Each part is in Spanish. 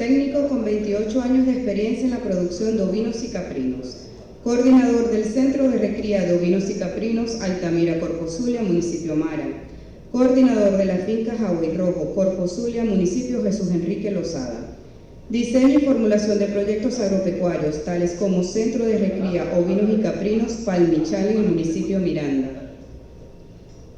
técnico con 28 años de experiencia en la producción de ovinos y caprinos. Coordinador del Centro de Recría de Ovinos y Caprinos Altamira, Corpo Zulia, municipio Mara. Coordinador de la finca Hawái Rojo, Corpo Zulia, municipio Jesús Enrique Lozada. Diseño y formulación de proyectos agropecuarios, tales como Centro de Recría Ovinos y Caprinos Palmichal en el municipio Miranda.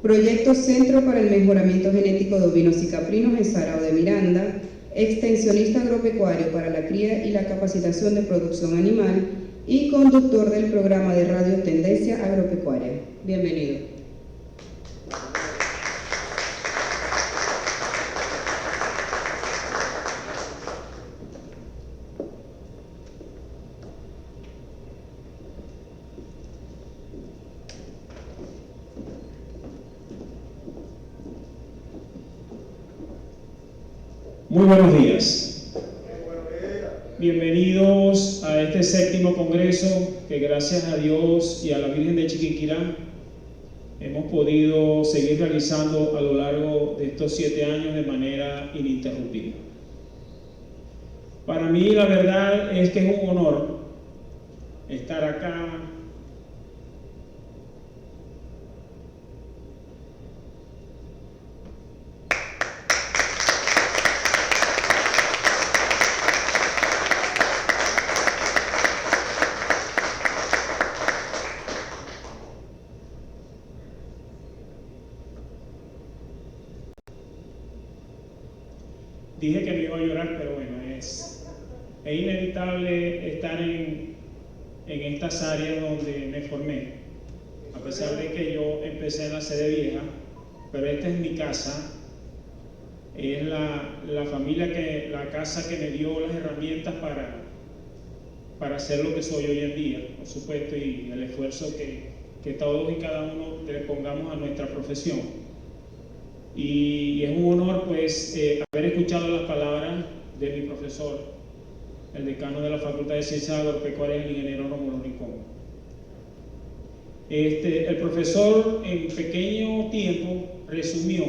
Proyecto Centro para el Mejoramiento Genético de Ovinos y Caprinos en Sarao de Miranda. Extensionista agropecuario para la cría y la capacitación de producción animal y conductor del programa de radio Tendencia Agropecuaria. Bienvenido. Muy buenos días. Bienvenidos a este 7º congreso que gracias a Dios y a la Virgen de Chiquinquirá hemos podido seguir realizando a lo largo de estos 7 años de manera ininterrumpida. Para mí la verdad es que es un honor estar acá Dije que no iba a llorar, pero bueno, es inevitable estar en estas áreas donde me formé, a pesar de que yo empecé en la sede vieja, pero esta es mi casa, es la familia, la casa que me dio las herramientas para hacer lo que soy hoy en día, por supuesto, y el esfuerzo que todos y cada uno le pongamos a nuestra profesión. Y es un honor pues haber escuchado las palabras de mi profesor, el decano de la Facultad de Ciencias Agropecuarias, el ingeniero Rómulo Rincón. El profesor en pequeño tiempo resumió,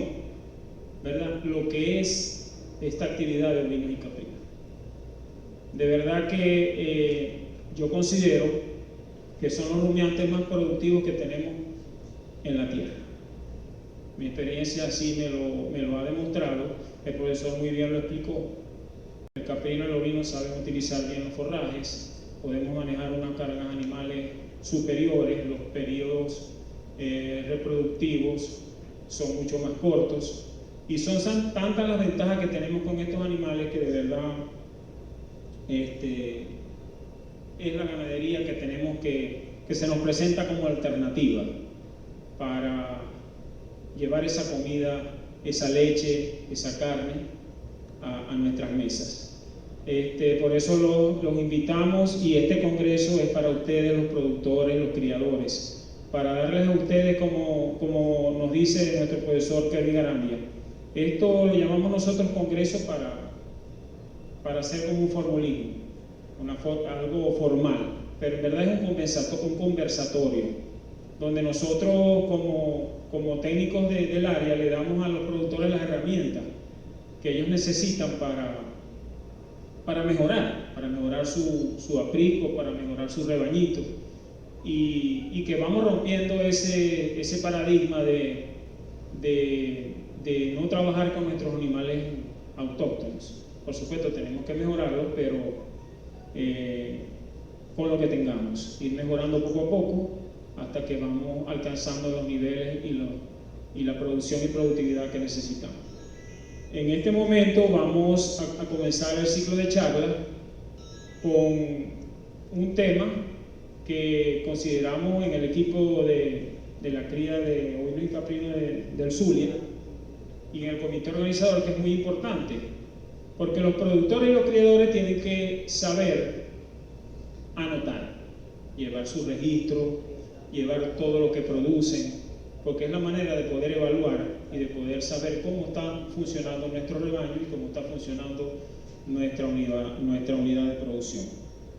¿verdad?, lo que es esta actividad de ovinos y caprinos. De verdad que yo considero que son los rumiantes más productivos que tenemos en la tierra. Mi experiencia así me lo ha demostrado, el profesor muy bien lo explicó. El caprino y el ovino saben utilizar bien los forrajes, podemos manejar unas cargas animales superiores, los periodos reproductivos son mucho más cortos y son tantas las ventajas que tenemos con estos animales que de verdad es la ganadería que tenemos que se nos presenta como alternativa para llevar esa comida, esa leche, esa carne a nuestras mesas. Por eso los invitamos, y este congreso es para ustedes, los productores, los criadores, para darles a ustedes, como nos dice nuestro profesor Kevin Arandia, esto lo llamamos nosotros congreso para hacer como un formalismo, algo formal, pero en verdad es un conversatorio, donde nosotros como técnicos del área le damos a los productores las herramientas que ellos necesitan para mejorar su aprisco, para mejorar su rebañito, y que vamos rompiendo ese paradigma de no trabajar con nuestros animales autóctonos. Por supuesto tenemos que mejorarlos, pero con lo que tengamos, ir mejorando poco a poco hasta que vamos alcanzando los niveles y la producción y productividad que necesitamos. En este momento vamos a comenzar el ciclo de charla con un tema que consideramos en el equipo de la cría de ovino y caprino del Zulia y en el comité organizador, que es muy importante, porque los productores y los criadores tienen que saber anotar, llevar su registro, llevar todo lo que producen, porque es la manera de poder evaluar y de poder saber cómo está funcionando nuestro rebaño y cómo está funcionando nuestra unidad de producción.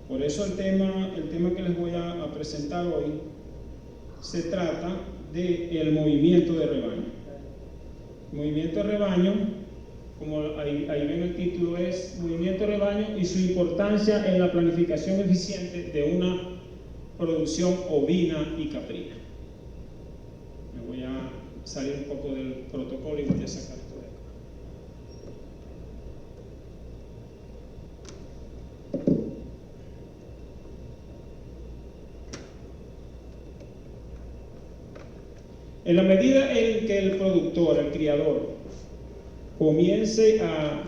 Por eso el tema que les voy a presentar hoy se trata del movimiento de rebaño. El movimiento de rebaño como ahí ven el título, es Movimiento de Rebaño y su importancia en la planificación eficiente de una producción ovina y caprina. Me voy a salir un poco del protocolo y voy a sacar esto de acá. En la medida en que el productor, el criador, comience a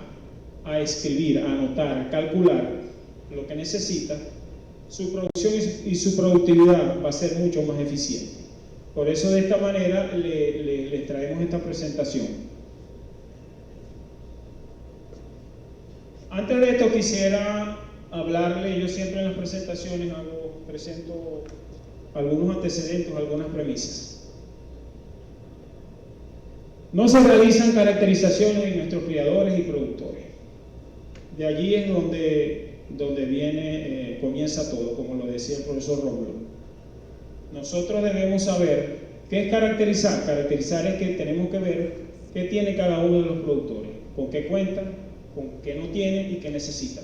escribir, a anotar, a calcular lo que necesita, su producción y su productividad va a ser mucho más eficiente. Por eso de esta manera les traemos esta presentación. Antes de esto quisiera hablarle, yo siempre en las presentaciones presento algunos antecedentes, algunas premisas. No se realizan caracterizaciones en nuestros criadores y productores. De allí es donde comienza todo, como lo decía el profesor Rómulo. Nosotros debemos saber qué es caracterizar. Caracterizar es que tenemos que ver qué tiene cada uno de los productores, con qué cuentan, con qué no tienen y qué necesitan.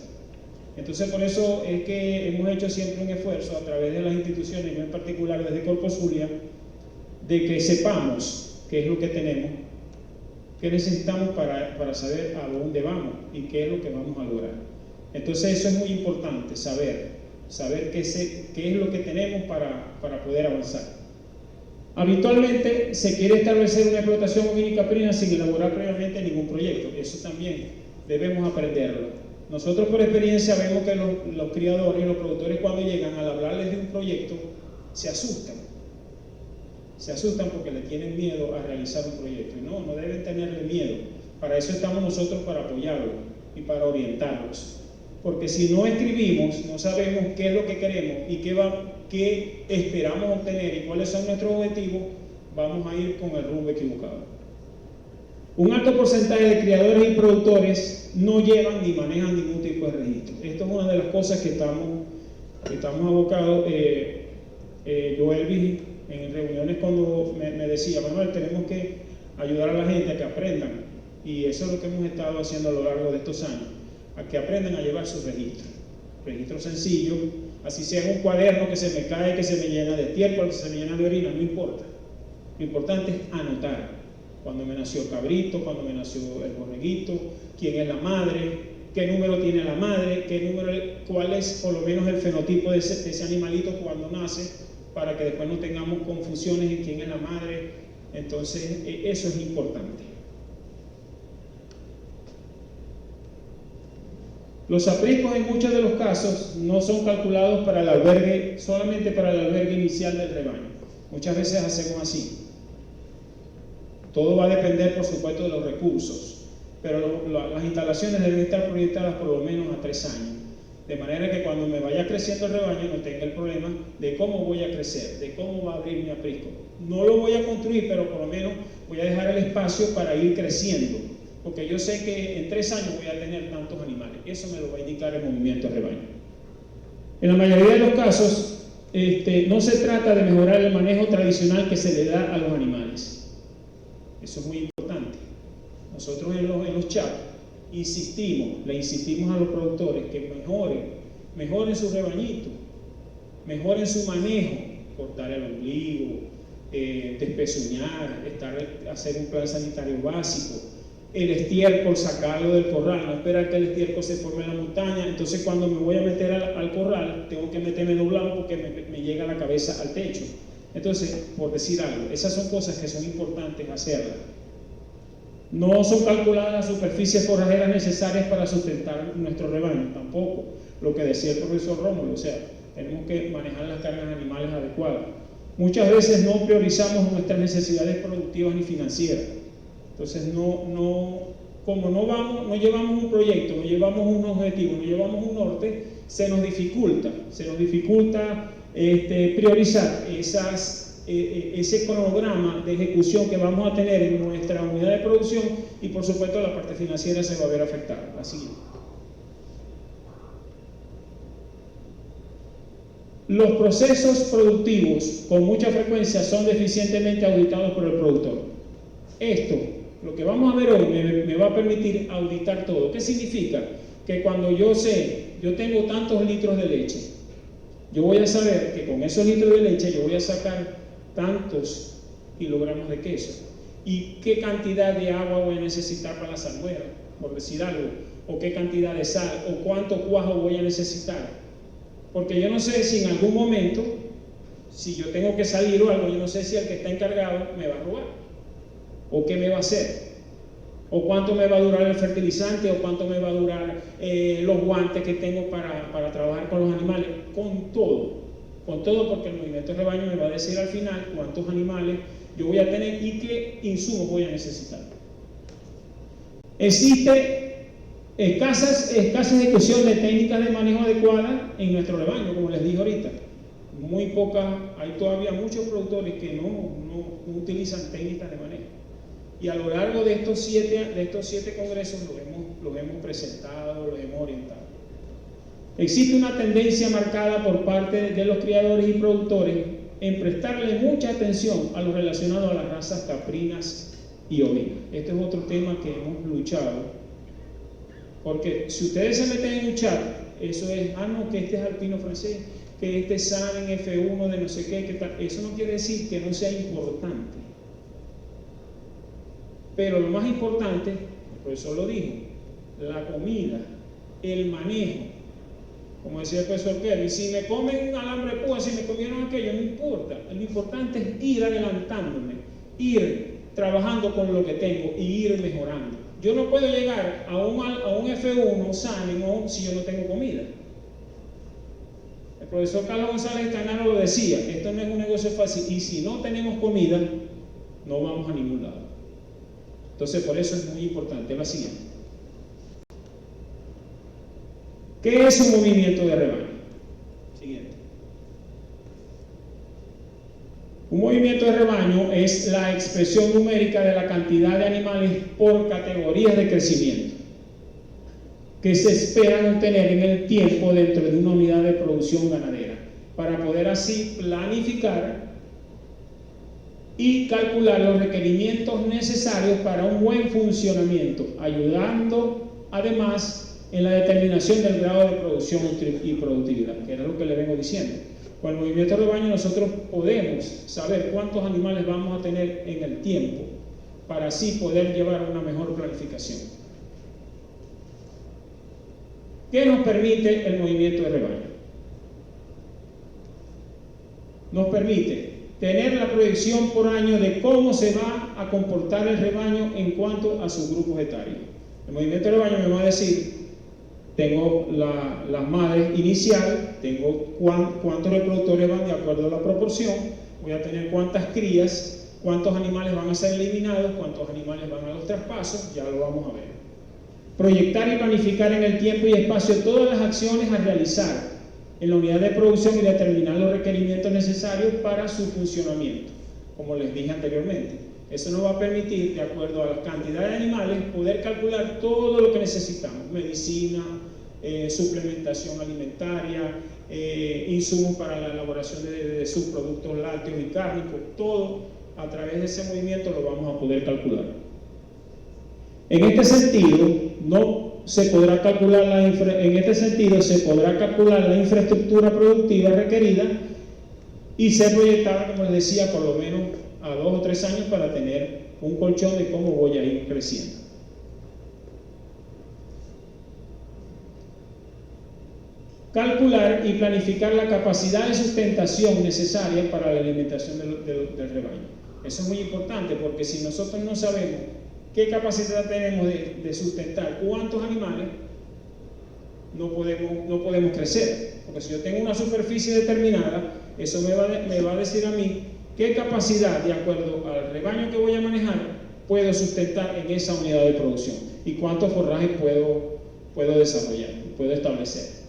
Entonces, por eso es que hemos hecho siempre un esfuerzo a través de las instituciones, yo en particular desde Corpo Zulia, de que sepamos qué es lo que tenemos, qué necesitamos para saber a dónde vamos y qué es lo que vamos a lograr. Entonces eso es muy importante, saber qué es lo que tenemos para poder avanzar. Habitualmente se quiere establecer una explotación ovina y caprina sin elaborar previamente ningún proyecto. Eso también debemos aprenderlo. Nosotros por experiencia vemos que los criadores y los productores, cuando llegan al hablarles de un proyecto, se asustan porque le tienen miedo a realizar un proyecto. Y no deben tenerle miedo. Para eso estamos nosotros, para apoyarlos y para orientarlos. Porque si no escribimos, no sabemos qué es lo que queremos y qué esperamos obtener y cuáles son nuestros objetivos, vamos a ir con el rumbo equivocado. Un alto porcentaje de criadores y productores no llevan ni manejan ningún tipo de registro. Esto es una de las cosas que estamos abocados. Joelvis en reuniones cuando me decía, Manuel, tenemos que ayudar a la gente a que aprendan, y eso es lo que hemos estado haciendo a lo largo de estos años, a que aprendan a llevar sus registros sencillos, así sea un cuaderno que se me cae, que se me llena de estiércol, que se me llena de orina, no importa. Lo importante es anotar cuando me nació el cabrito, cuando me nació el borreguito, quién es la madre, qué número tiene la madre, cuál es por lo menos el fenotipo de ese animalito cuando nace, para que después no tengamos confusiones en quién es la madre. Entonces eso es importante. Los apriscos en muchos de los casos no son calculados para el albergue, solamente para el albergue inicial del rebaño. Muchas veces hacemos así. Todo va a depender, por supuesto, de los recursos, pero las instalaciones deben estar proyectadas por lo menos a 3 años. De manera que cuando me vaya creciendo el rebaño no tenga el problema de cómo voy a crecer, de cómo va a abrir mi aprisco. No lo voy a construir, pero por lo menos voy a dejar el espacio para ir creciendo, porque yo sé que en 3 años voy a tener tantos animales. Eso me lo va a indicar el movimiento de rebaño. En la mayoría de los casos, no se trata de mejorar el manejo tradicional que se le da a los animales. Eso es muy importante. Nosotros en los chats le insistimos a los productores que mejoren su rebañito, mejoren su manejo, cortar el ombligo, despezuñar, hacer un plan sanitario básico, el estiércol, sacarlo del corral, no esperar que el estiércol se forme en la montaña. Entonces cuando me voy a meter al corral, tengo que meterme doblado porque me llega la cabeza al techo. Entonces, por decir algo, esas son cosas que son importantes hacerlas. No son calculadas las superficies forrajeras necesarias para sustentar nuestro rebaño, tampoco. Lo que decía el profesor Rómulo, o sea, tenemos que manejar las cargas animales adecuadas. Muchas veces no priorizamos nuestras necesidades productivas ni financieras. Entonces, como no llevamos un proyecto, no llevamos un objetivo, no llevamos un norte, se nos dificulta priorizar ese cronograma de ejecución que vamos a tener en nuestra unidad de producción, y por supuesto la parte financiera se va a ver afectada. La siguiente. Los procesos productivos con mucha frecuencia son deficientemente auditados por el productor. Esto Lo que vamos a ver hoy me va a permitir auditar todo. ¿Qué significa? Que cuando yo tengo tantos litros de leche, yo voy a saber que con esos litros de leche yo voy a sacar tantos kilogramos de queso. ¿Y qué cantidad de agua voy a necesitar para la salmuera, por decir algo? ¿O qué cantidad de sal? ¿O cuánto cuajo voy a necesitar? Porque yo no sé si en algún momento, si yo tengo que salir o algo, yo no sé si el que está encargado me va a robar, o qué me va a hacer, o cuánto me va a durar el fertilizante, o cuánto me va a durar los guantes que tengo para trabajar con los animales, con todo, porque el movimiento de rebaño me va a decir al final cuántos animales yo voy a tener y qué insumos voy a necesitar. Existe escasa ejecución de técnicas de manejo adecuadas en nuestro rebaño, como les dije ahorita. Muy pocas, hay todavía muchos productores que no utilizan técnicas de manejo. Y a lo largo de estos siete congresos los hemos presentado, los hemos orientado. Existe una tendencia marcada por parte de los criadores y productores en prestarle mucha atención a lo relacionado a las razas caprinas y ovinas. Este es otro tema que hemos luchado, porque si ustedes se meten en un chat, eso es, no, que este es alpino francés, que este sale en F1 de no sé qué, que tal. Eso no quiere decir que no sea importante. Pero lo más importante, el profesor lo dijo, la comida, el manejo. Como decía el profesor Kelly, si me comen un alambre de púa, si me comieron aquello, no importa. Lo importante es ir adelantándome, ir trabajando con lo que tengo y ir mejorando. Yo no puedo llegar a un F1 sano si yo no tengo comida. El profesor Carlos González Canaro lo decía, esto no es un negocio fácil y si no tenemos comida, no vamos a ningún lado. Entonces, por eso es muy importante. La siguiente. ¿Qué es un movimiento de rebaño? Siguiente. Un movimiento de rebaño es la expresión numérica de la cantidad de animales por categorías de crecimiento que se esperan obtener en el tiempo dentro de una unidad de producción ganadera, para poder así planificar y calcular los requerimientos necesarios para un buen funcionamiento, ayudando además en la determinación del grado de producción y productividad, que era lo que le vengo diciendo. Con el movimiento de rebaño nosotros podemos saber cuántos animales vamos a tener en el tiempo para así poder llevar una mejor planificación. ¿Qué nos permite el movimiento de rebaño? Nos permite tener la proyección por año de cómo se va a comportar el rebaño en cuanto a sus grupos etarios. El movimiento de rebaño me va a decir, tengo las madres inicial, tengo cuántos reproductores van de acuerdo a la proporción, voy a tener cuántas crías, cuántos animales van a ser eliminados, cuántos animales van a los traspasos, ya lo vamos a ver. Proyectar y planificar en el tiempo y espacio todas las acciones a realizar en la unidad de producción y determinar los requerimientos necesarios para su funcionamiento, como les dije anteriormente. Eso nos va a permitir, de acuerdo a la cantidad de animales, poder calcular todo lo que necesitamos: medicina, suplementación alimentaria, insumos para la elaboración de subproductos lácteos y cárnicos. Todo a través de ese movimiento lo vamos a poder calcular. En este sentido, se podrá calcular la infraestructura productiva requerida y ser proyectada, como les decía, por lo menos a 2 o 3 años para tener un colchón de cómo voy a ir creciendo. Calcular y planificar la capacidad de sustentación necesaria para la alimentación del rebaño. Eso es muy importante, porque si nosotros no sabemos qué capacidad tenemos de sustentar cuántos animales, no podemos crecer. Porque si yo tengo una superficie determinada, eso me va a decir a mí qué capacidad, de acuerdo al rebaño que voy a manejar, puedo sustentar en esa unidad de producción y cuántos forrajes puedo desarrollar, puedo establecer.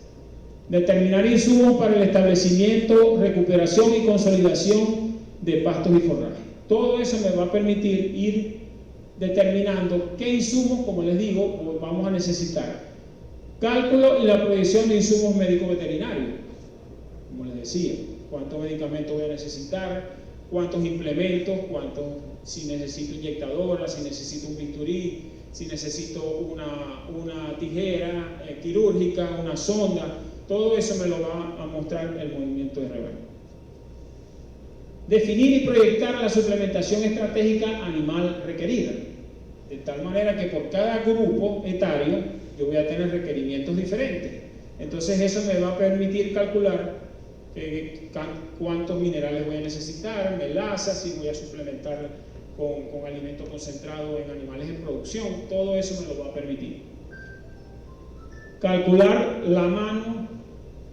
Determinar insumos para el establecimiento, recuperación y consolidación de pastos y forrajes. Todo eso me va a permitir ir determinando qué insumos, como les digo, vamos a necesitar. Cálculo y la proyección de insumos médico-veterinarios. Como les decía, cuántos medicamentos voy a necesitar, cuántos implementos, si necesito inyectadora, si necesito un bisturí, si necesito una tijera quirúrgica, una sonda. Todo eso me lo va a mostrar el movimiento de rebaño. Definir y proyectar la suplementación estratégica animal requerida, de tal manera que por cada grupo etario yo voy a tener requerimientos diferentes. Entonces eso me va a permitir calcular cuántos minerales voy a necesitar, melaza, si voy a suplementar con alimento concentrado en animales en producción. Todo eso me lo va a permitir. Calcular la mano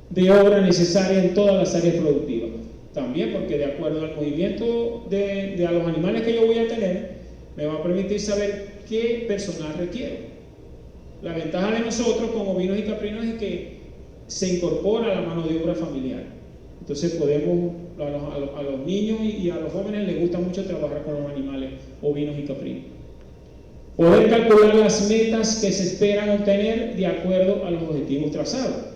de obra necesaria en todas las áreas productivas. También porque de acuerdo al movimiento de a los animales que yo voy a tener, me va a permitir saber qué personal requiero. La ventaja de nosotros como ovinos y caprinos es que se incorpora la mano de obra familiar. Entonces podemos, a los niños y a los jóvenes les gusta mucho trabajar con los animales ovinos y caprinos. Poder calcular las metas que se esperan obtener de acuerdo a los objetivos trazados.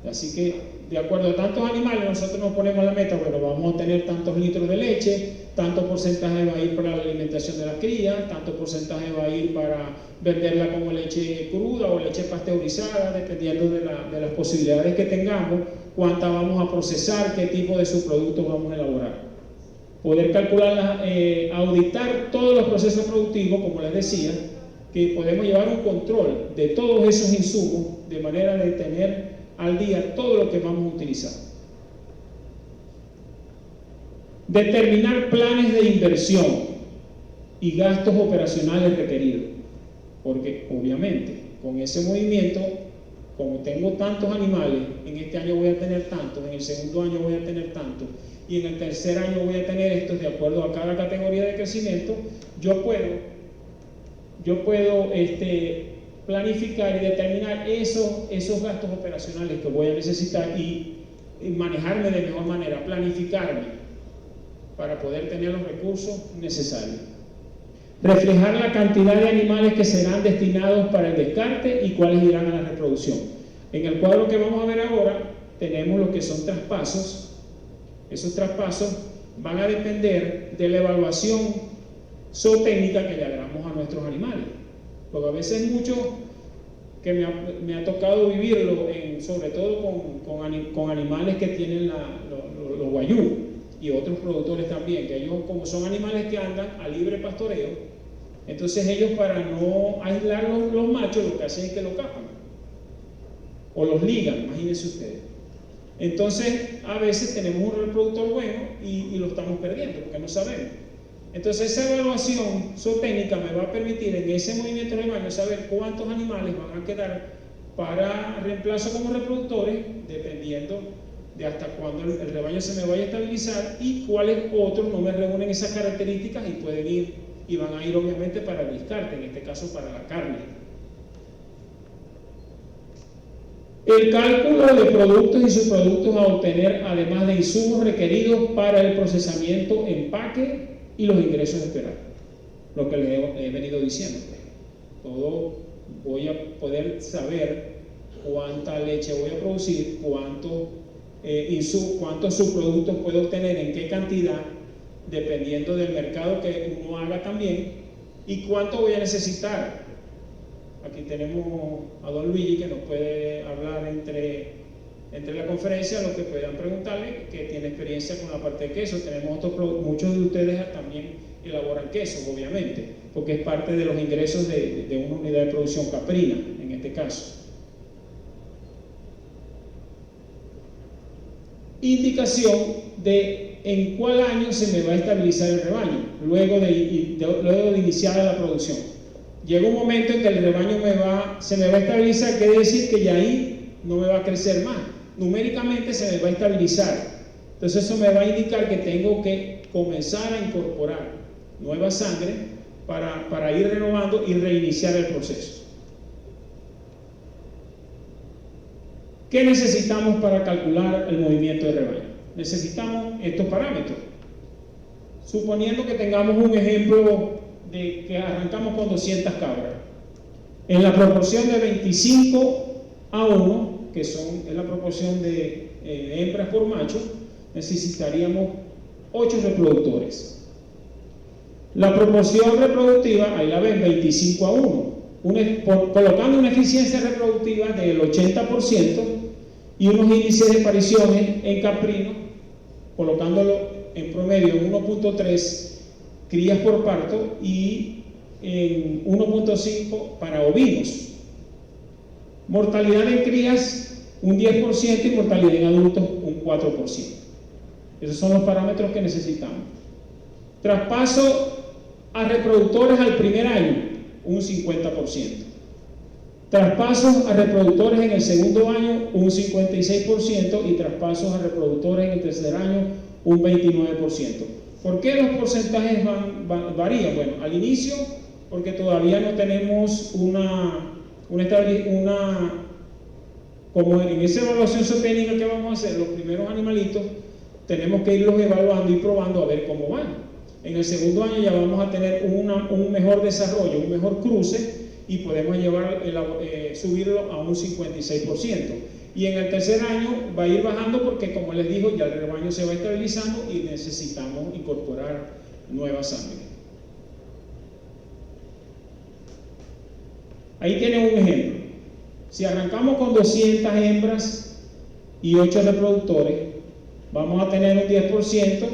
Así que de acuerdo a tantos animales nosotros nos ponemos la meta, bueno, vamos a tener tantos litros de leche, tanto porcentaje va a ir para la alimentación de la cría, tanto porcentaje va a ir para venderla como leche cruda o leche pasteurizada, dependiendo de las posibilidades que tengamos, cuánta vamos a procesar, qué tipo de subproductos vamos a elaborar. Poder calcular, auditar todos los procesos productivos, como les decía, que podemos llevar un control de todos esos insumos de manera de tener al día todo lo que vamos a utilizar. Determinar planes de inversión y gastos operacionales requeridos, porque obviamente con ese movimiento, como tengo tantos animales, en este año voy a tener tantos, en el segundo año voy a tener tantos, y en el tercer año voy a tener estos de acuerdo a cada categoría de crecimiento, yo puedo planificar y determinar esos gastos operacionales que voy a necesitar y manejarme de mejor manera, planificarme para poder tener los recursos necesarios. Reflejar la cantidad de animales que serán destinados para el descarte y cuáles irán a la reproducción. En el cuadro que vamos a ver ahora tenemos lo que son traspasos. Esos traspasos van a depender de la evaluación zootécnica que le hagamos a nuestros animales. Porque a veces mucho que me ha tocado vivirlo, sobre todo con animales que tienen los guayú y otros productores también, que ellos como son animales que andan a libre pastoreo, entonces ellos para no aislar los machos lo que hacen es que lo capan o los ligan, imagínense ustedes. Entonces a veces tenemos un reproductor bueno y lo estamos perdiendo porque no sabemos. Entonces esa evaluación zootécnica me va a permitir en ese movimiento de rebaño saber cuántos animales van a quedar para reemplazo como reproductores, dependiendo de hasta cuándo el rebaño se me vaya a estabilizar y cuáles otros no me reúnen esas características y pueden ir y van a ir obviamente para el descarte, en este caso para la carne. El cálculo de productos y subproductos a obtener, además de insumos requeridos para el procesamiento, empaque y los ingresos esperados. Lo que les he venido diciendo. Todo voy a poder saber cuánta leche voy a producir, cuántos subproductos puedo obtener, en qué cantidad, dependiendo del mercado que uno haga también, y cuánto voy a necesitar. Aquí tenemos a don Luigi que nos puede hablar entre la conferencia, lo que puedan preguntarle, que tiene experiencia con la parte de queso. Tenemos muchos de ustedes también elaboran quesos, obviamente, porque es parte de los ingresos de una unidad de producción caprina, en este caso. Indicación de en cuál año se me va a estabilizar el rebaño, luego de iniciar la producción. Llega un momento en que el rebaño se me va a estabilizar, quiere decir que ya ahí no me va a crecer más. Numéricamente se me va a estabilizar. Entonces eso me va a indicar que tengo que comenzar a incorporar nueva sangre para ir renovando y reiniciar el proceso. ¿Qué necesitamos para calcular el movimiento de rebaño? Necesitamos estos parámetros. Suponiendo que tengamos un ejemplo de que arrancamos con 200 cabras. En la proporción de 25:1, que es la proporción de hembras por macho, necesitaríamos 8 reproductores. La proporción reproductiva, ahí la ven, 25:1, colocando una eficiencia reproductiva del 80% y unos índices de apariciones en caprino, colocándolo en promedio en 1.3 crías por parto y en 1.5 para ovinos. Mortalidad en crías un 10% y mortalidad en adultos un 4%. Esos son los parámetros que necesitamos. Traspaso a reproductores al primer año, un 50%. Traspasos a reproductores en el segundo año, un 56%, y traspasos a reproductores en el tercer año, un 29%. ¿Por qué los porcentajes varían? Bueno, al inicio, porque todavía no tenemos como en esa evaluación zootecnia que vamos a hacer, los primeros animalitos, tenemos que irlos evaluando y probando a ver cómo van. En el segundo año ya vamos a tener un mejor desarrollo, un mejor cruce, y podemos subirlo a un 56%. Y en el tercer año va a ir bajando porque, como les digo, ya el rebaño se va estabilizando y necesitamos incorporar nueva sangre. Ahí tienen un ejemplo. Si arrancamos con 200 hembras y 8 reproductores, vamos a tener un 10%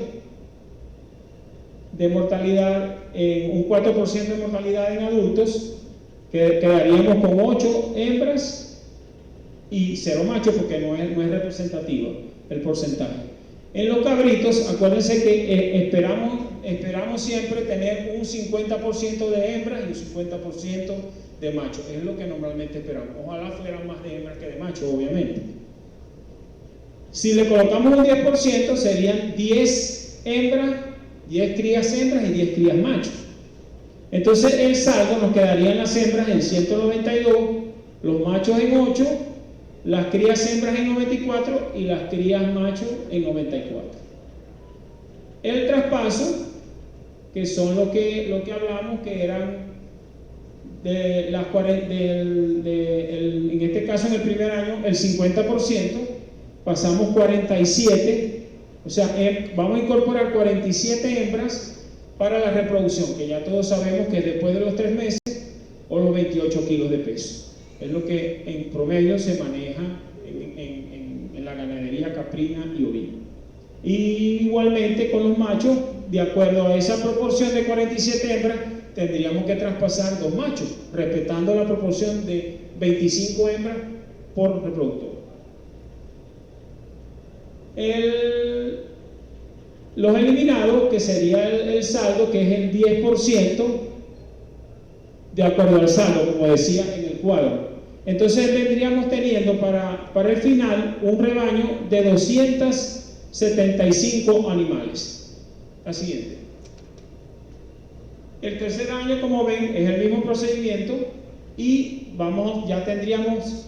de mortalidad, un 4% de mortalidad en adultos, que quedaríamos con 8 hembras y 0 machos, porque no es representativo el porcentaje. En los cabritos, acuérdense que esperamos siempre tener un 50% de hembras y un 50% de machos. Es lo que normalmente esperamos. Ojalá fueran más de hembras que de machos, obviamente. Si le colocamos un 10%, serían 10 hembras, 10 crías hembras y 10 crías machos. Entonces el saldo nos quedarían las hembras en 192, los machos en 8, las crías hembras en 94 y las crías machos en 94. El traspaso, que son lo que hablamos, que eran de las en este caso en el primer año el 50%, pasamos 47, o sea, vamos a incorporar 47 hembras para la reproducción, que ya todos sabemos que después de los 3 meses o los 28 kilos de peso. Es lo que en promedio se maneja en la ganadería caprina y ovina. Y igualmente con los machos, de acuerdo a esa proporción de 47 hembras, tendríamos que traspasar 2 machos, respetando la proporción de 25 hembras por reproductor. Los eliminados, que sería el saldo, que es el 10%, de acuerdo al saldo, como decía en el cuadro. Entonces vendríamos teniendo para el final un rebaño de 275 animales. La siguiente. El tercer año, como ven, es el mismo procedimiento y ya tendríamos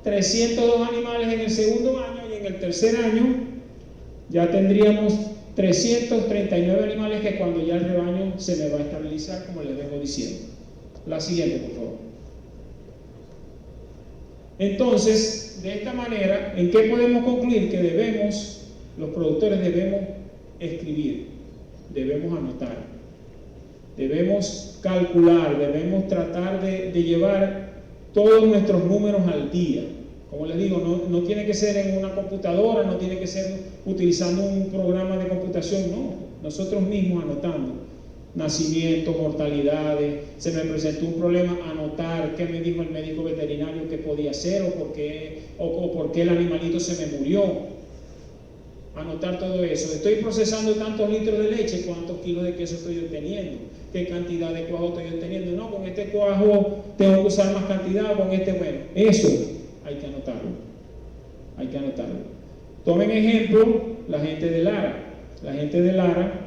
302 animales en el segundo año, y en el tercer año ya tendríamos 339 animales, que cuando ya el rebaño se me va a estabilizar, como les vengo diciendo. La siguiente, por favor. Entonces, de esta manera, ¿en qué podemos concluir? Que los productores debemos escribir, debemos anotar, debemos calcular, debemos tratar de llevar todos nuestros números al día. Como les digo, no tiene que ser en una computadora, no tiene que ser utilizando un programa de computación, no, nosotros mismos anotando nacimientos, mortalidades. Se me presentó un problema, anotar qué me dijo el médico veterinario que podía hacer, o por qué el animalito se me murió, anotar todo eso. Estoy procesando tantos litros de leche, cuántos kilos de queso estoy obteniendo, qué cantidad de cuajo estoy obteniendo. No, con este cuajo tengo que usar más cantidad, con este, bueno, eso hay que anotarlo, hay que anotarlo. Tomen ejemplo la gente de Lara. La gente de Lara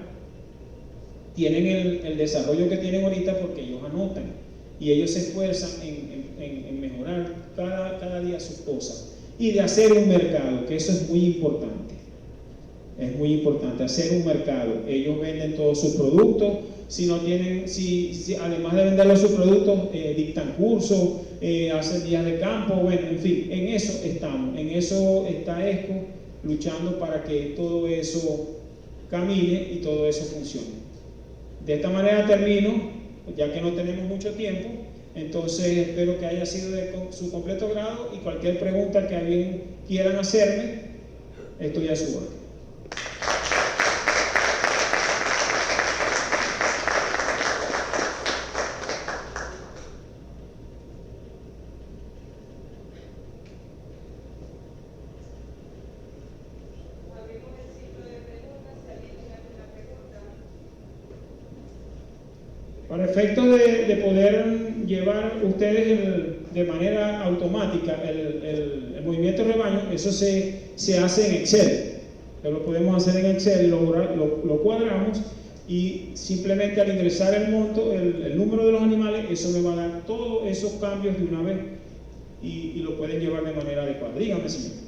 tienen el desarrollo que tienen ahorita porque ellos anotan y ellos se esfuerzan en mejorar cada día sus cosas, y de hacer un mercado, que eso es muy importante. Es muy importante hacer un mercado. Ellos venden todos sus productos. Si además de vender sus productos, dictan cursos, hacen días de campo, bueno, en fin, en eso estamos, en eso está ESCO, luchando para que todo eso camine y todo eso funcione. De esta manera termino, ya que no tenemos mucho tiempo. Entonces espero que haya sido de su completo grado y cualquier pregunta que alguien quieran hacerme, estoy a su orden. Para efectos de poder llevar ustedes de manera automática el movimiento de rebaño, eso se hace en Excel. Lo podemos hacer en Excel, lo cuadramos y simplemente al ingresar el monto, el número de los animales, eso me va a dar todos esos cambios de una vez y lo pueden llevar de manera adecuada. Dígame, señor.